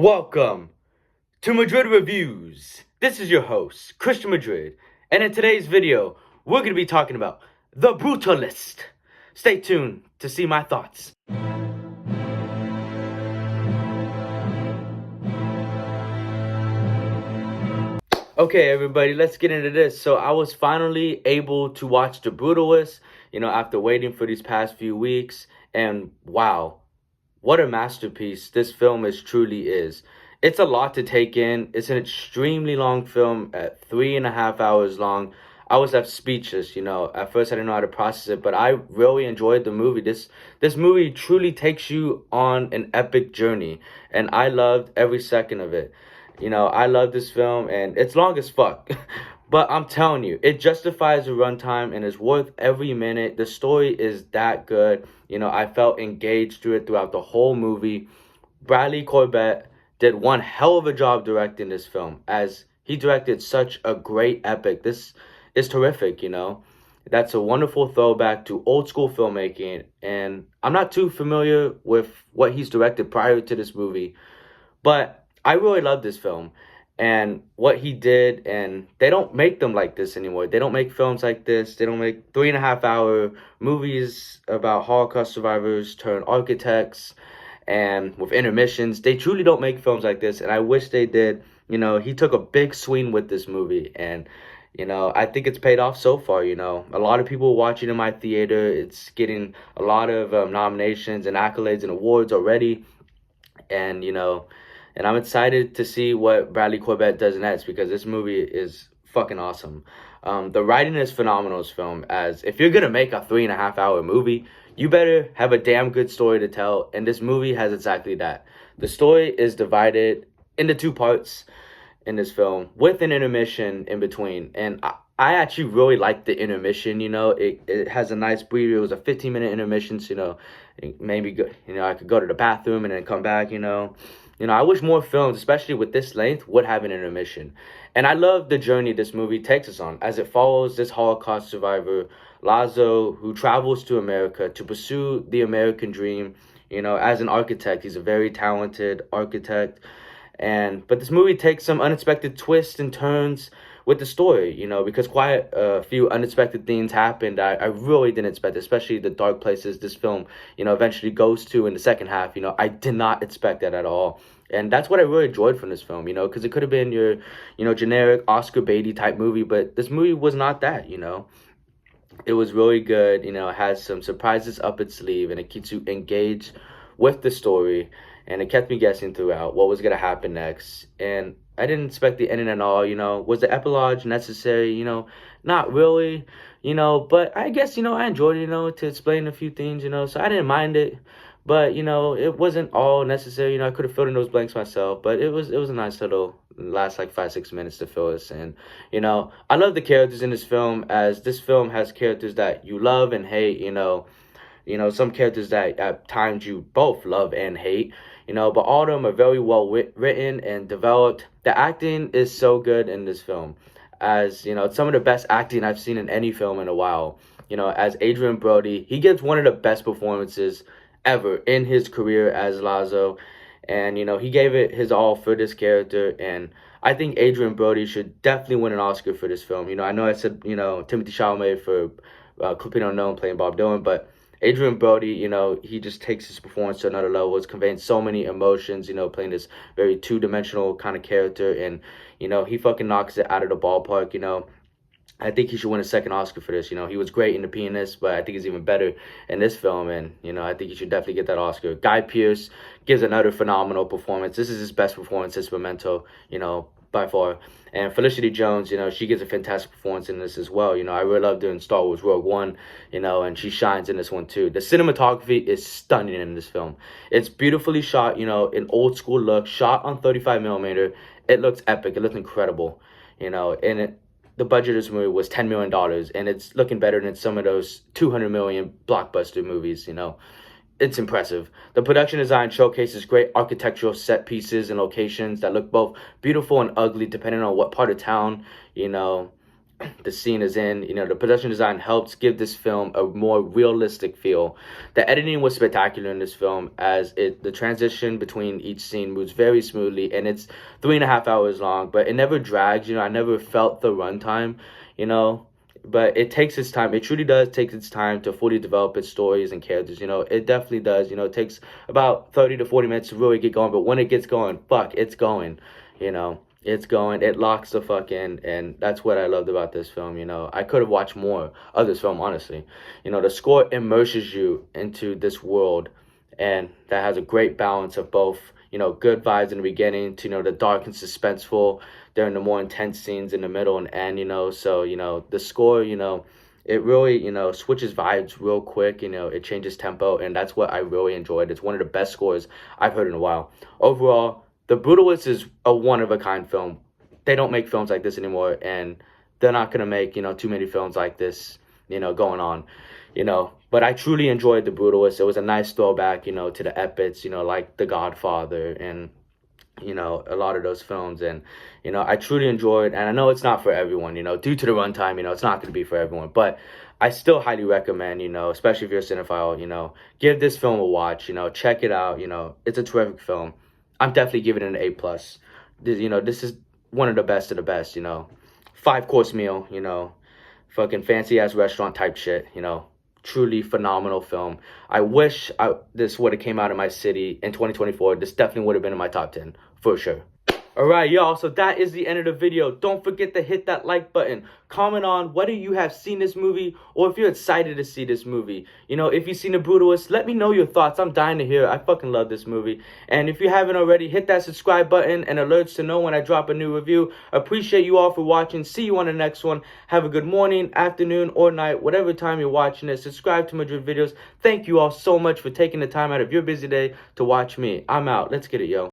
Welcome to Madrid Reviews. This is your host, Christian Madrid, and in today's video, we're going to be talking about The Brutalist. Stay tuned to see my thoughts. Okay, everybody, let's get into this. So I was finally able to watch The Brutalist, after waiting for these past few weeks, and wow, what a masterpiece this film truly is. It's a lot to take in. It's an extremely long film at 3.5 hours long. I was left speechless, At first I didn't know how to process it, but I really enjoyed the movie. This movie truly takes you on an epic journey, and I loved every second of it. I love this film, and it's long as fuck. But I'm telling you, it justifies the runtime and is worth every minute. The story is that good. I felt engaged through it throughout the whole movie. Bradley Corbett did one hell of a job directing this film, as he directed such a great epic. This is terrific, That's a wonderful throwback to old school filmmaking, and I'm not too familiar with what he's directed prior to this movie, but I really love this film and what he did, and they don't make them like this anymore. They don't make films like this. They don't make 3.5 hour movies about Holocaust survivors turned architects and with intermissions. They truly don't make films like this, and I wish they did. He took a big swing with this movie, and I think it's paid off so far. A lot of people watching in my theater. It's getting a lot of nominations and accolades and awards already, and and I'm excited to see what Bradley Corbett does next, because this movie is fucking awesome. The writing is phenomenal in this film, as if you're gonna make a 3.5 hour movie, you better have a damn good story to tell, and this movie has exactly that. The story is divided into two parts in this film, with an intermission in between, and I actually really like the intermission. It has a nice breather. It was a 15-minute intermission, so maybe I could go to the bathroom and then come back. I wish more films, especially with this length, would have an intermission. And I love the journey this movie takes us on, as it follows this Holocaust survivor, Lazo, who travels to America to pursue the American dream. As an architect, he's a very talented architect. But this movie takes some unexpected twists and turns with the story, because quite a few unexpected things happened. I really didn't expect, especially the dark places this film, eventually goes to in the second half. I did not expect that at all. And that's what I really enjoyed from this film, because it could have been your, generic Oscar Beatty type movie, but this movie was not that, It was really good, it has some surprises up its sleeve, and it keeps you engaged with the story, and it kept me guessing throughout what was going to happen next. And I didn't expect the ending at all. Was the epilogue necessary? Not really, but I guess, I enjoyed it, to explain a few things, so I didn't mind it. But, it wasn't all necessary. I could have filled in those blanks myself, but it was a nice little last like 5-6 minutes to fill this in. I love the characters in this film, as this film has characters that you love and hate, some characters that at times you both love and hate, but all of them are very well written and developed. The acting is so good in this film, as, it's some of the best acting I've seen in any film in a while. As Adrian Brody, he gives one of the best performances ever in his career as Lazo, and, he gave it his all for this character, and I think Adrian Brody should definitely win an Oscar for this film. I know I said, Timothy Chalamet for Clipping Unknown playing Bob Dylan, but Adrian Brody, he just takes his performance to another level. It's conveying so many emotions, playing this very two-dimensional kind of character, and, he fucking knocks it out of the ballpark. I think he should win a second Oscar for this. He was great in The Pianist, but I think he's even better in this film, and, I think he should definitely get that Oscar. Guy Pearce gives another phenomenal performance. This is his best performance since Memento, by far. And Felicity Jones, she gives a fantastic performance in this as well. I really loved her in Star Wars Rogue One, and she shines in this one too. The cinematography is stunning in this film. It's beautifully shot, an old school look, shot on 35mm. It looks epic. It looks incredible, and the budget of this movie was $10 million, and it's looking better than some of those 200 million blockbuster movies, It's impressive. The production design showcases great architectural set pieces and locations that look both beautiful and ugly depending on what part of town, the scene is in. You know, the production design helps give this film a more realistic feel. The editing was spectacular in this film, as the transition between each scene moves very smoothly, and it's 3.5 hours long, but it never drags. You know, I never felt the runtime, you know, but it takes its time. It truly does take its time to fully develop its stories and characters. You know, it definitely does. You know, it takes about 30 to 40 minutes to really get going, but when it gets going, fuck, it's going. You know, it's going. It locks the fuck in, and that's what I loved about this film. You know, I could have watched more of this film, honestly. You know, the score immerses you into this world, and that has a great balance of both, you know, good vibes in the beginning to, you know, the dark and suspenseful during the more intense scenes in the middle and end, you know. So, you know, the score, you know, it really, you know, switches vibes real quick. You know, it changes tempo, and that's what I really enjoyed. It's one of the best scores I've heard in a while. Overall, The Brutalist is a one-of-a-kind film. They don't make films like this anymore, and they're not going to make, you know, too many films like this, you know, going on, you know. But I truly enjoyed The Brutalist. It was a nice throwback, you know, to the epics, you know, like The Godfather and, you know, a lot of those films. And, you know, I truly enjoyed, and I know it's not for everyone, you know, due to the runtime, you know, it's not going to be for everyone, but I still highly recommend, you know, especially if you're a cinephile, you know, give this film a watch, you know, check it out. You know, it's a terrific film. I'm definitely giving it an A plus. You know, this is one of the best, you know. 5-course meal, you know, fucking fancy ass restaurant type shit, you know. Truly phenomenal film. I wish this would have came out in my city in 2024. This definitely would have been in my top 10 for sure. Alright, y'all, so that is the end of the video. Don't forget to hit that like button. Comment on whether you have seen this movie or if you're excited to see this movie. You know, if you've seen The Brutalist, let me know your thoughts. I'm dying to hear. I fucking love this movie. And if you haven't already, hit that subscribe button and alerts to know when I drop a new review. Appreciate you all for watching. See you on the next one. Have a good morning, afternoon, or night, whatever time you're watching it. Subscribe to my videos. Thank you all so much for taking the time out of your busy day to watch me. I'm out. Let's get it, yo.